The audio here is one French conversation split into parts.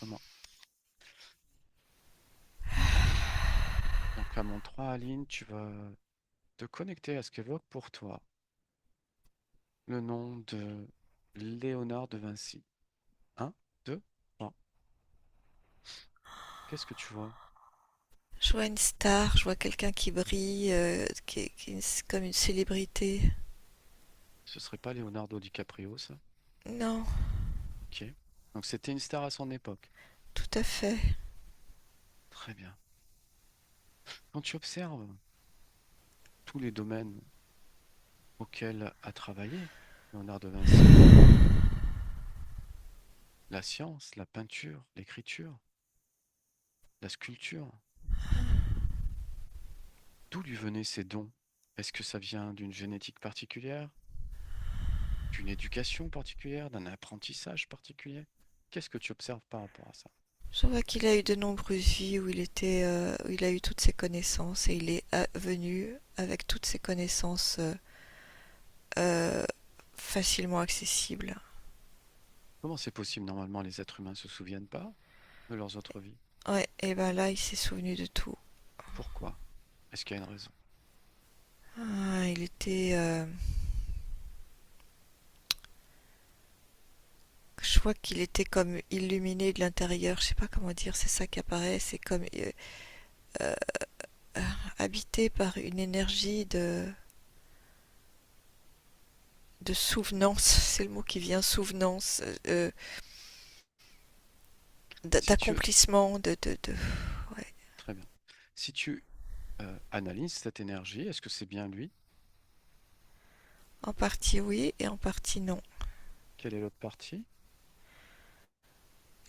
enregistrement. Donc à mon 3, Aline, tu vas te connecter à ce qu'évoque pour toi le nom de Léonard de Vinci. Un, 2, 3. Qu'est-ce que tu vois? Je vois une star, je vois quelqu'un qui brille, comme une célébrité. Ce serait pas Leonardo DiCaprio, ça? Non, Ok. Donc c'était une star à son époque. tout à fait. Très bien. Quand tu observes tous les domaines auxquels a travaillé Léonard de Vinci, la science, la peinture, l'écriture, la sculpture, d'où lui venaient ces dons? Est-ce que ça vient d'une génétique particulière, d'une éducation particulière, d'un apprentissage particulier? Qu'est-ce que tu observes par rapport à ça? Je vois qu'il a eu de nombreuses vies où il a eu toutes ses connaissances et il est venu avec toutes ses connaissances euh, facilement accessibles. Comment c'est possible? Normalement, les êtres humains ne se souviennent pas de leurs autres vies. Ouais, et ben là, il s'est souvenu de tout. Pourquoi? Est-ce qu'il y a une raison? Ah, il était, je vois qu'il était comme illuminé de l'intérieur. Je sais pas comment dire, c'est ça qui apparaît. C'est comme euh, habité par une énergie de souvenance, c'est le mot qui vient, souvenance, Si tu... d'accomplissement, ouais. Très bien. Si tu analyses cette énergie, est-ce que c'est bien lui? En partie oui et en partie non. Quelle est l'autre partie?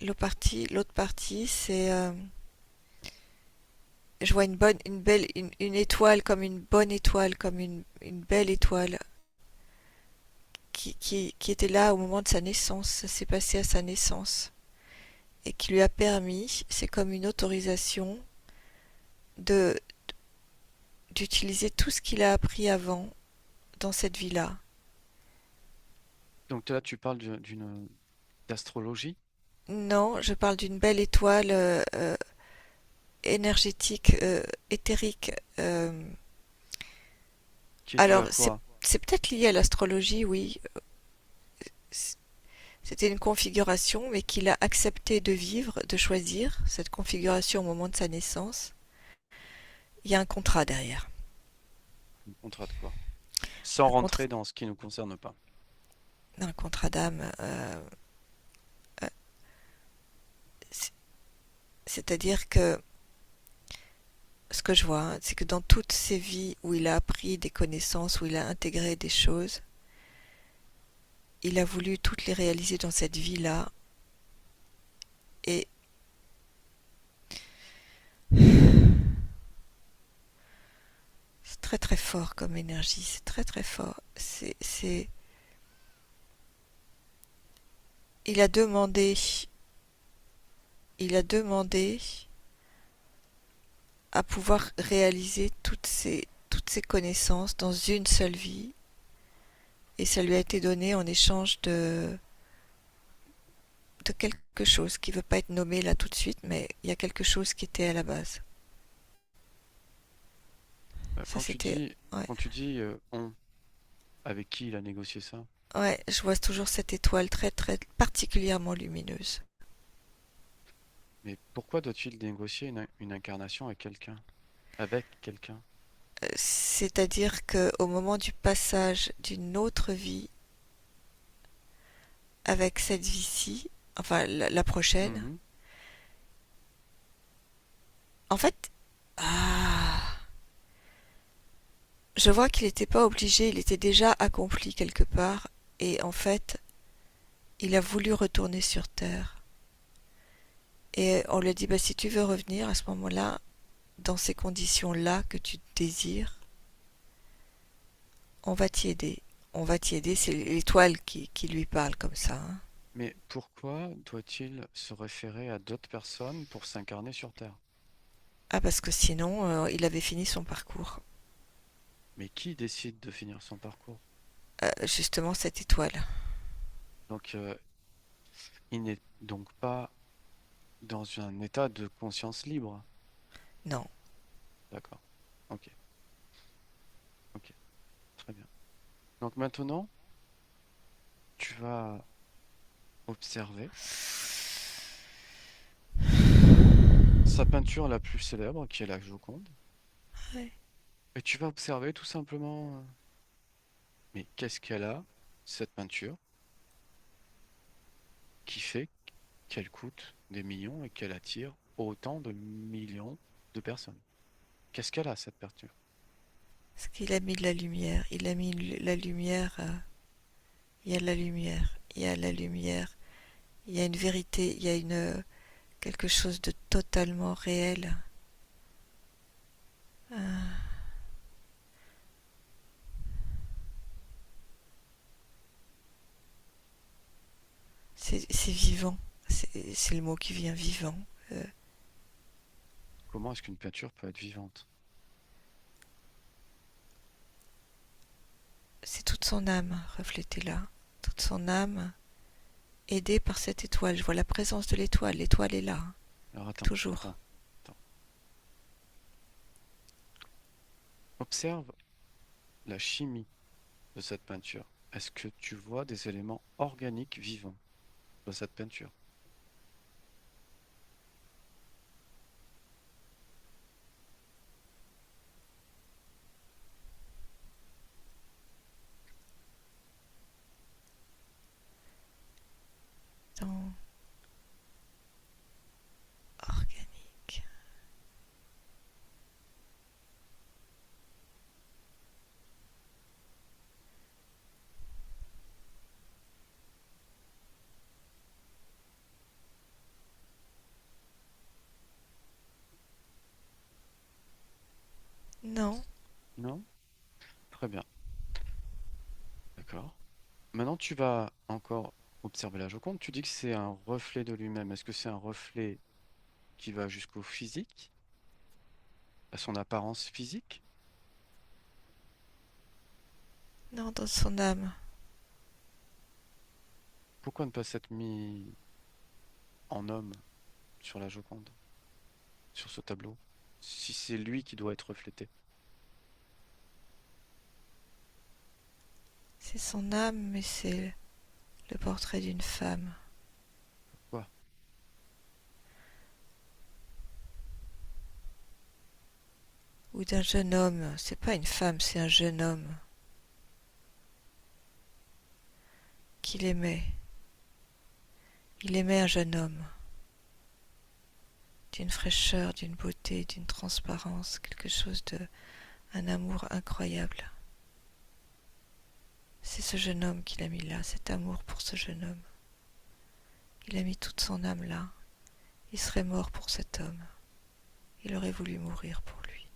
L'autre partie, c'est, je vois une étoile comme une bonne étoile, comme une belle étoile qui était là au moment de sa naissance. Ça s'est passé à sa naissance et qui lui a permis, c'est comme une autorisation de d'utiliser tout ce qu'il a appris avant dans cette vie-là. Donc là, tu parles d'une d'astrologie Non, je parle d'une belle étoile énergétique, éthérique. qui est due Alors, à quoi? c'est peut-être lié à l'astrologie, oui. C'était une configuration, mais qu'il a accepté de vivre, de choisir cette configuration au moment de sa naissance. Il y a un contrat derrière. Un contrat de quoi? Sans Un contrat, rentrer dans ce qui ne nous concerne pas. un contrat d'âme. Euh, C'est-à-dire que ce que je vois, hein, c'est que dans toutes ces vies où il a appris des connaissances, où il a intégré des choses, il a voulu toutes les réaliser dans cette vie-là. Et c'est très très fort comme énergie, c'est très très fort. Il a demandé, il a demandé à pouvoir réaliser toutes ces connaissances dans une seule vie, et ça lui a été donné en échange de quelque chose qui ne veut pas être nommé là tout de suite, mais il y a quelque chose qui était à la base. Ça Quand tu c'était, dis, ouais, quand tu dis on, avec qui il a négocié ça? ouais, je vois toujours cette étoile très très particulièrement lumineuse. Mais pourquoi doit-il négocier une incarnation avec quelqu'un? Avec quelqu'un? C'est-à-dire que au moment du passage d'une autre vie avec cette vie-ci, enfin la prochaine, Mhm. en fait, ah, je vois qu'il n'était pas obligé, il était déjà accompli quelque part, et en fait, il a voulu retourner sur Terre. Et on lui a dit, bah, si tu veux revenir à ce moment-là, dans ces conditions-là que tu désires, on va t'y aider. On va t'y aider, c'est l'étoile qui lui parle comme ça, hein. Mais pourquoi doit-il se référer à d'autres personnes pour s'incarner sur Terre? Ah, parce que sinon, il avait fini son parcours. Mais qui décide de finir son parcours? Justement, cette étoile. Donc, il n'est donc pas dans un état de conscience libre. Non. D'accord. Ok, ok, très bien. Donc maintenant, tu vas observer sa peinture la plus célèbre, qui est la Joconde, Ouais. et tu vas observer tout simplement, mais qu'est-ce qu'elle a, cette peinture, qui fait qu'elle coûte des millions et qu'elle attire autant de millions de personnes. Qu'est-ce qu'elle a, cette peinture? Parce qu'il a mis de la lumière. Il a mis la lumière. Il y a la lumière. Il y a la lumière. Il y a une vérité. Il y a quelque chose de totalement réel. Euh, c'est vivant. C'est le mot qui vient, vivant. Euh, Comment est-ce qu'une peinture peut être vivante? c'est toute son âme reflétée là. Toute son âme aidée par cette étoile. Je vois la présence de l'étoile. L'étoile est là, hein, Alors attends, toujours. attends, attends. Observe la chimie de cette peinture. Est-ce que tu vois des éléments organiques vivants dans cette peinture? Dans organique. Non, Non? Très bien, d'accord. Maintenant, tu vas encore observer la Joconde. Tu dis que c'est un reflet de lui-même. Est-ce que c'est un reflet qui va jusqu'au physique, à son apparence physique? non, dans son âme. Pourquoi ne pas s'être mis en homme sur la Joconde, sur ce tableau, si c'est lui qui doit être reflété? C'est son âme, mais c'est le portrait d'une femme. Quoi? Ou d'un jeune homme. C'est pas une femme, c'est un jeune homme qu'il aimait. Il aimait un jeune homme. D'une fraîcheur, d'une beauté, d'une transparence, quelque chose de... un amour incroyable. C'est ce jeune homme qu'il a mis là, cet amour pour ce jeune homme. Il a mis toute son âme là. Il serait mort pour cet homme. Il aurait voulu mourir pour lui.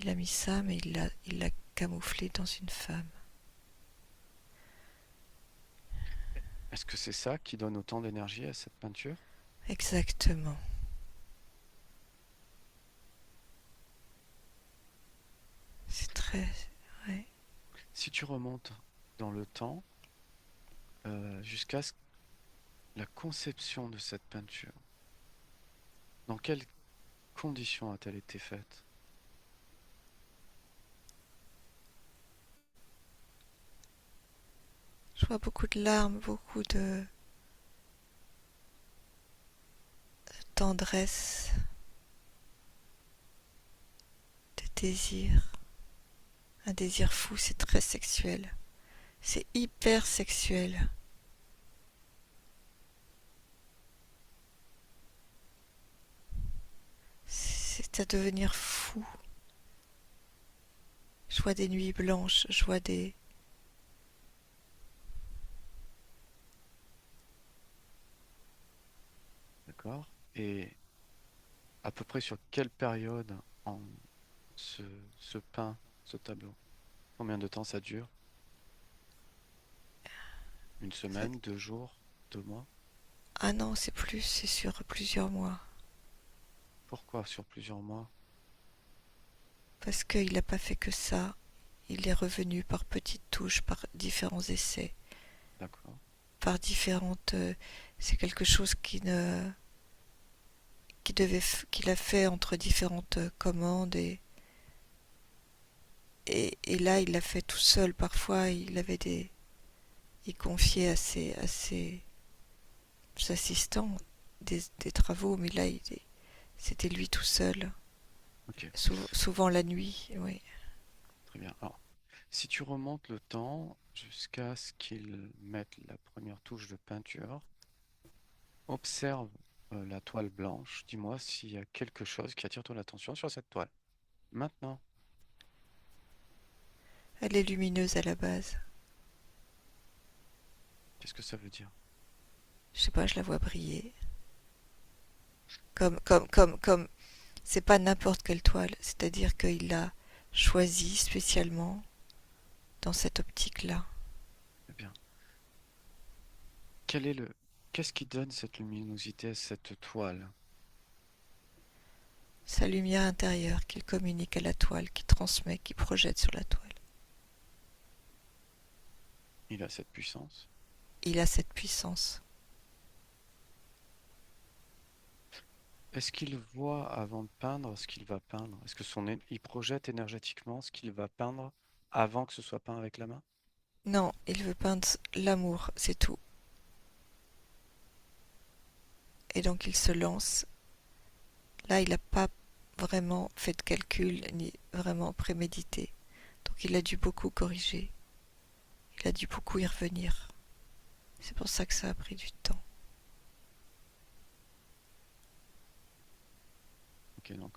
Il a mis ça, mais il l'a camouflé dans une femme. Est-ce que c'est ça qui donne autant d'énergie à cette peinture? Exactement. C'est très... Ouais. Si tu remontes dans le temps, jusqu'à la conception de cette peinture, dans quelles conditions a-t-elle été faite? Je vois beaucoup de larmes, beaucoup de tendresse, de désir. Un désir fou, c'est très sexuel. C'est hyper sexuel. C'est à devenir fou. Je vois des nuits blanches, je vois des... D'accord? Et à peu près sur quelle période en se, se peint ce tableau? Combien de temps ça dure? Une semaine, 2 jours, 2 mois? Ah non, c'est plus, c'est sur plusieurs mois. Pourquoi sur plusieurs mois? Parce qu'il n'a pas fait que ça. Il est revenu par petites touches, par différents essais, D'accord. par différentes... C'est quelque chose qu'il a fait entre différentes commandes et là il l'a fait tout seul. Parfois il confiait à ses assistants des travaux, mais là c'était lui tout seul. Ok, Souvent la nuit, oui. très bien. Alors, si tu remontes le temps jusqu'à ce qu'il mette la première touche de peinture, observe la toile blanche. Dis-moi s'il y a quelque chose qui attire ton attention sur cette toile. Maintenant, Elle est lumineuse à la base. qu'est-ce que ça veut dire? Je sais pas, je la vois briller. Comme, c'est pas n'importe quelle toile, c'est-à-dire qu'il l'a choisie spécialement dans cette optique-là. Eh bien, quel est le... qu'est-ce qui donne cette luminosité à cette toile? Sa lumière intérieure qu'il communique à la toile, qui transmet, qui projette sur la toile. Il a cette puissance. Il a cette puissance. Est-ce qu'il voit avant de peindre ce qu'il va peindre? Est-ce que il projette énergétiquement ce qu'il va peindre avant que ce soit peint avec la main? Non, il veut peindre l'amour, c'est tout. Et donc il se lance. Là, il n'a pas vraiment fait de calcul, ni vraiment prémédité. Donc il a dû beaucoup corriger. Il a dû beaucoup y revenir. C'est pour ça que ça a pris du temps. Ok, donc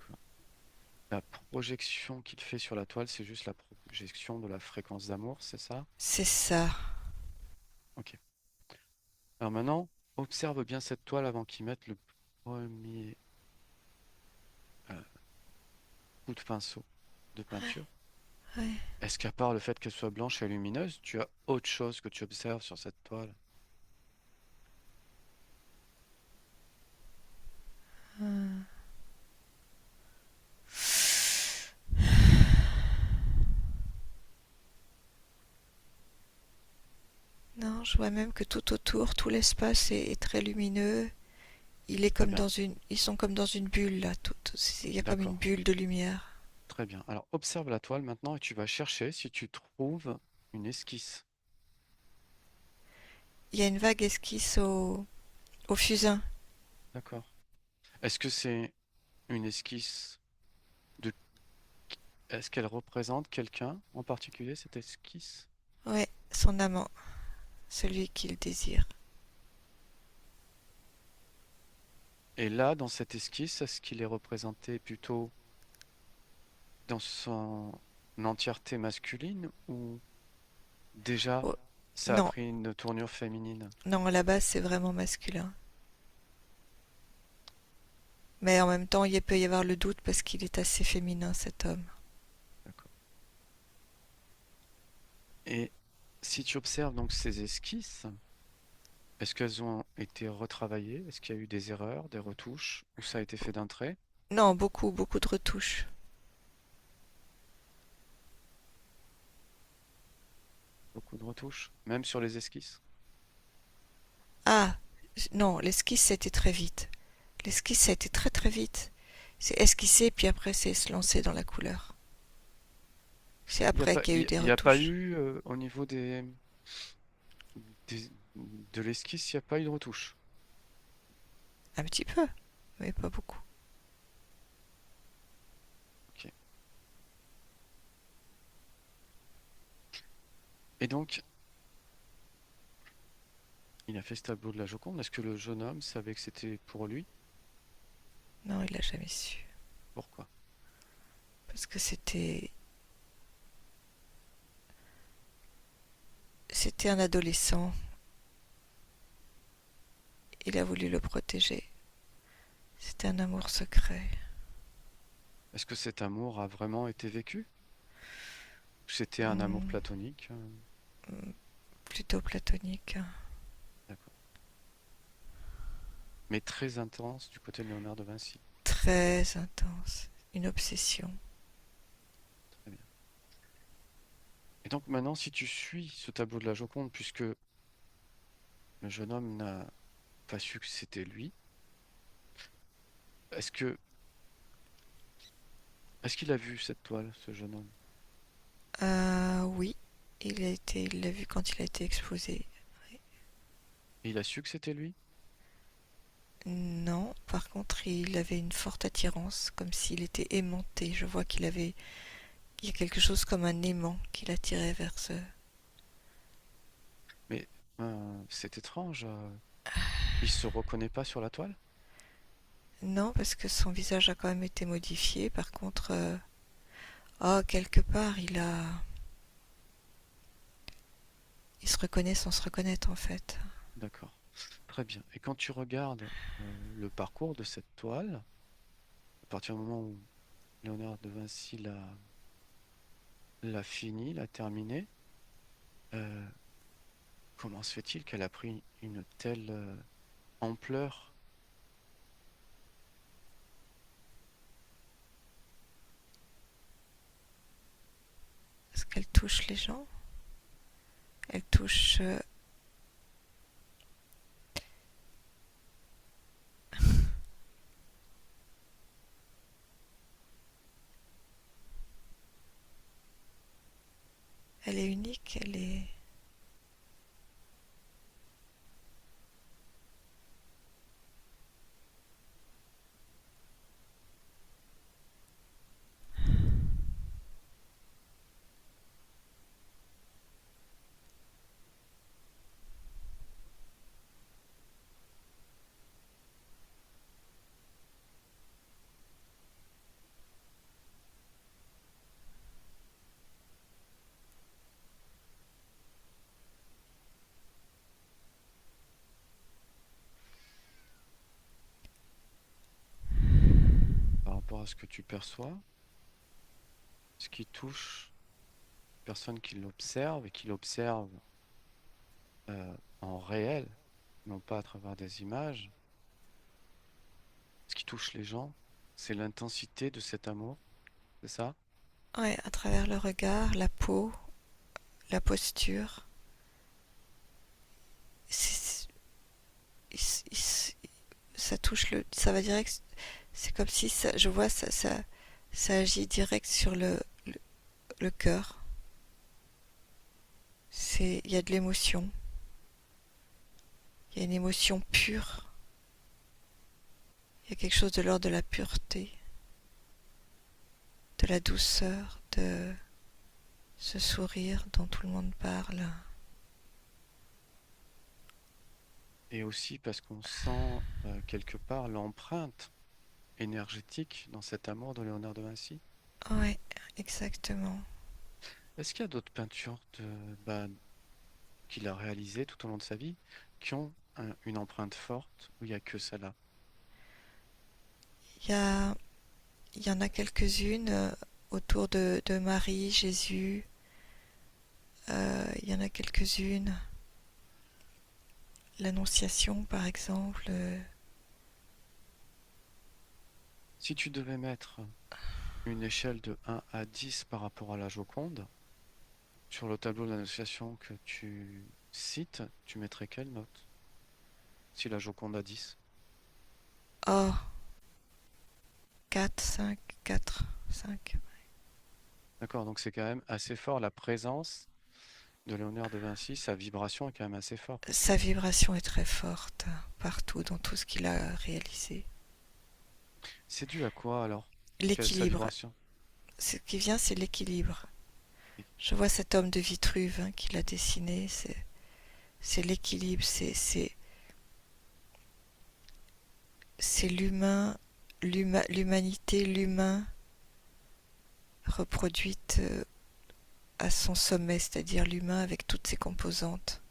la projection qu'il fait sur la toile, c'est juste la projection de la fréquence d'amour, c'est ça? C'est ça. Ok. Alors maintenant, observe bien cette toile avant qu'il mette le premier euh, coup de pinceau de peinture. Ouais. Est-ce qu'à part le fait qu'elle soit blanche et lumineuse, tu as autre chose que tu observes sur cette toile? Non, je vois même que tout autour, tout l'espace est très lumineux. Très bien, Ils sont comme dans une bulle là. Il y a comme une d'accord, bulle de lumière. très bien. Alors observe la toile maintenant et tu vas chercher si tu trouves une esquisse. Il y a une vague esquisse au fusain. D'accord. Est-ce que c'est une esquisse de... Est-ce qu'elle représente quelqu'un en particulier, cette esquisse? Ouais, son amant, celui qu'il désire. Et là, dans cette esquisse, est-ce qu'il est représenté plutôt dans son entièreté masculine ou déjà Oh, ça a non, pris une tournure féminine? non, à la base c'est vraiment masculin. Mais en même temps, il peut y avoir le doute parce qu'il est assez féminin cet homme. D'accord. Et si tu observes donc ces esquisses, est-ce qu'elles ont été retravaillées? Est-ce qu'il y a eu des erreurs, des retouches, ou ça a été fait d'un trait? Non, beaucoup, beaucoup de retouches. Beaucoup de retouches, même sur les esquisses? Ah, non, l'esquisse c'était très vite. L'esquisse ça a été très très vite. C'est esquisser puis après c'est se lancer dans la couleur. C'est après qu'il y a eu des Il y a pas retouches. eu au niveau des- de l'esquisse, il n'y a pas eu de retouche. Un petit peu, mais pas beaucoup. Ok. Et donc, il a fait ce tableau de la Joconde. Est-ce que le jeune homme savait que c'était pour lui? Non, il l'a jamais su. Pourquoi? Parce que c'était un adolescent. Il a voulu le protéger. C'était un amour secret. Est-ce que cet amour a vraiment été vécu? Ou c'était un amour Hmm, platonique? plutôt platonique. D'accord. Mais très intense du côté de Léonard de Vinci. Très intense. Une obsession. Très bien. Et donc maintenant, si tu suis ce tableau de la Joconde, puisque le jeune homme pas su que c'était lui. Est-ce que est-ce qu'il a vu cette toile, ce jeune homme? Oui, il l'a vu quand il a été exposé. Et il a su que c'était lui? Non, par contre, il avait une forte attirance, comme s'il était aimanté. Je vois il y a quelque chose comme un aimant qui l'attirait vers ce. Mais c'est étrange. Il se reconnaît pas sur la toile? Non, parce que son visage a quand même été modifié. Par contre, quelque part, il se reconnaît sans se reconnaître en fait. D'accord. Très bien. Et quand tu regardes le parcours de cette toile, à partir du moment où Léonard de Vinci l'a fini, l'a terminé, euh, comment se fait-il qu'elle a pris une telle ampleur? Parce qu'elle touche les gens. Elle touche. Elle est unique. Elle est. Par rapport à ce que tu perçois, ce qui touche la personne qui l'observe et qui l'observe en réel, non pas à travers des images, ce qui touche les gens, c'est l'intensité de cet amour, c'est ça? Ouais, à travers le regard, la peau, la posture. C'est- ça touche le. Ça va direct. C'est comme si je vois ça agit direct sur le cœur. Il y a de l'émotion. Il y a une émotion pure. Il y a quelque chose de l'ordre de la pureté, de la douceur, de ce sourire dont tout le monde parle. Et aussi parce qu'on sent quelque part l'empreinte énergétique dans cet amour de Léonard de Vinci. Ouais, exactement. Est-ce qu'il y a d'autres peintures qu'il a réalisées tout au long de sa vie qui ont une empreinte forte ou il n'y a que celle-là? Il y a, il y en a quelques-unes autour de Marie, Jésus. Il y en a quelques-unes. L'Annonciation, par exemple. Si tu devais mettre une échelle de 1 à 10 par rapport à la Joconde, sur le tableau de l'Annonciation que tu cites, tu mettrais quelle note? Si la Joconde a 10. Oh, 4, 5, 4, 5. D'accord, donc c'est quand même assez fort la présence de Léonard de Vinci, sa vibration est quand même assez forte. Sa vibration est très forte partout dans tout ce qu'il a réalisé. C'est dû à quoi alors? Sa L'équilibre. vibration? Ce qui vient, c'est l'équilibre. Et- Je vois cet homme de Vitruve qu'il a dessiné. C'est l'équilibre. C'est l'humain, l'humanité, l'humain reproduite à son sommet, c'est-à-dire l'humain avec toutes ses composantes,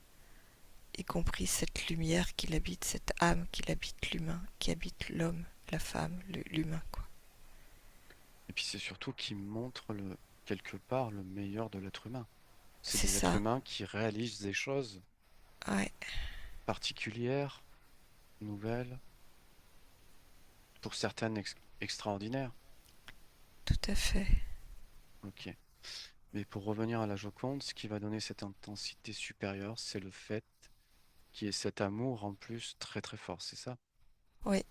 y compris cette lumière qui l'habite, cette âme qui habite l'humain, qui habite l'homme, la femme, l'humain, quoi. Et puis c'est surtout qui montre quelque part le meilleur de l'être humain. C'est C'est des êtres ça. humains qui réalisent des choses Ouais, particulières, nouvelles, pour certaines extraordinaires. tout à fait. Ok. Mais pour revenir à la Joconde, ce qui va donner cette intensité supérieure, c'est le fait qui est cet amour en plus très très fort, c'est ça? Oui,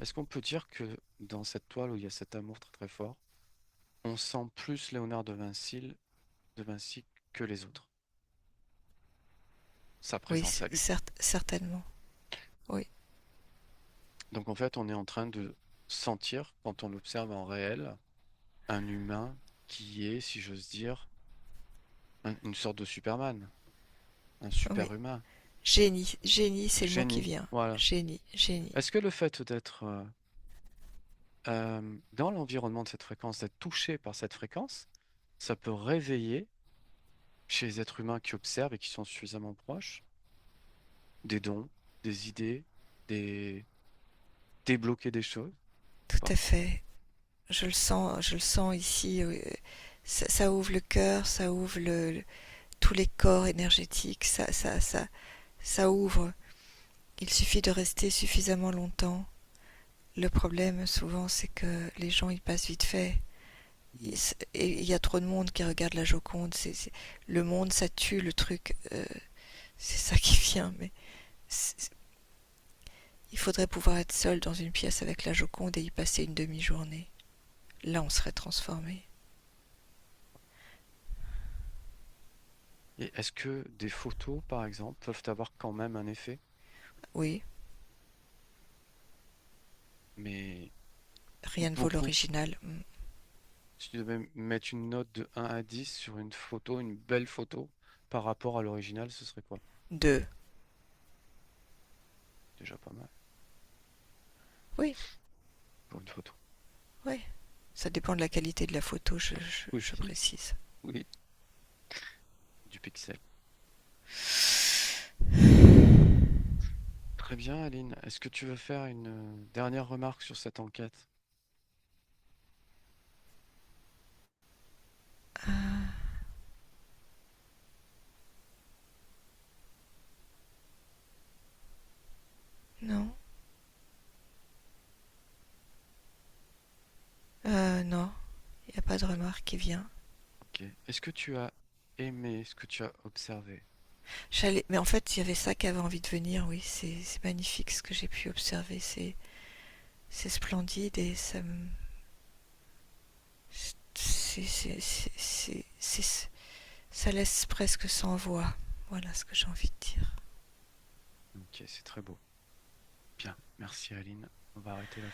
Est-ce qu'on peut dire que dans cette toile où il y a cet amour très très fort, on sent plus Léonard de Vinci que les autres, sa oui, présence à lui. certainement. Oui, Donc en fait, on est en train de sentir, quand on l'observe en réel, un humain qui est, si j'ose dire, une sorte de Superman, un oui. super humain, Génie, c'est le mot qui génie. vient. Voilà. Génie, génie. Est-ce que le fait d'être dans l'environnement de cette fréquence, d'être touché par cette fréquence, ça peut réveiller chez les êtres humains qui observent et qui sont suffisamment proches des dons, des idées, des débloquer des choses ou Tout pas? à fait. Je le sens ici. Ça ouvre le cœur, ça ouvre tous les corps énergétiques, ça ouvre. Il suffit de rester suffisamment longtemps. Le problème, souvent, c'est que les gens, ils passent vite fait. Mhm. Et il y a trop de monde qui regarde la Joconde. Le monde, ça tue le truc. C'est ça qui vient. Mais c'est- il faudrait pouvoir être seul dans une pièce avec la Joconde et y passer une demi-journée. Là, on serait transformé. Et est-ce que des photos, par exemple, peuvent avoir quand même un effet? Oui, Mais rien ne vaut beaucoup. l'original. Si tu devais mettre une note de 1 à 10 sur une photo, une belle photo, par rapport à l'original, ce serait quoi? Deux. Déjà pas mal Oui, pour une photo. oui. Ça dépend de la qualité de la photo, Oui, je précise. oui, du pixel. Très bien, Aline. Est-ce que tu veux faire une dernière remarque sur cette enquête? Non. Non. Il n'y a pas de remarque qui vient. Ok. Est-ce que tu as aimé ce que tu as observé? Mais en fait, il y avait ça qui avait envie de venir, oui. C'est magnifique ce que j'ai pu observer. C'est splendide et ça me. Ça laisse presque sans voix. Voilà ce que j'ai envie de dire. Ok, c'est très beau. Bien, merci Aline. On va arrêter là.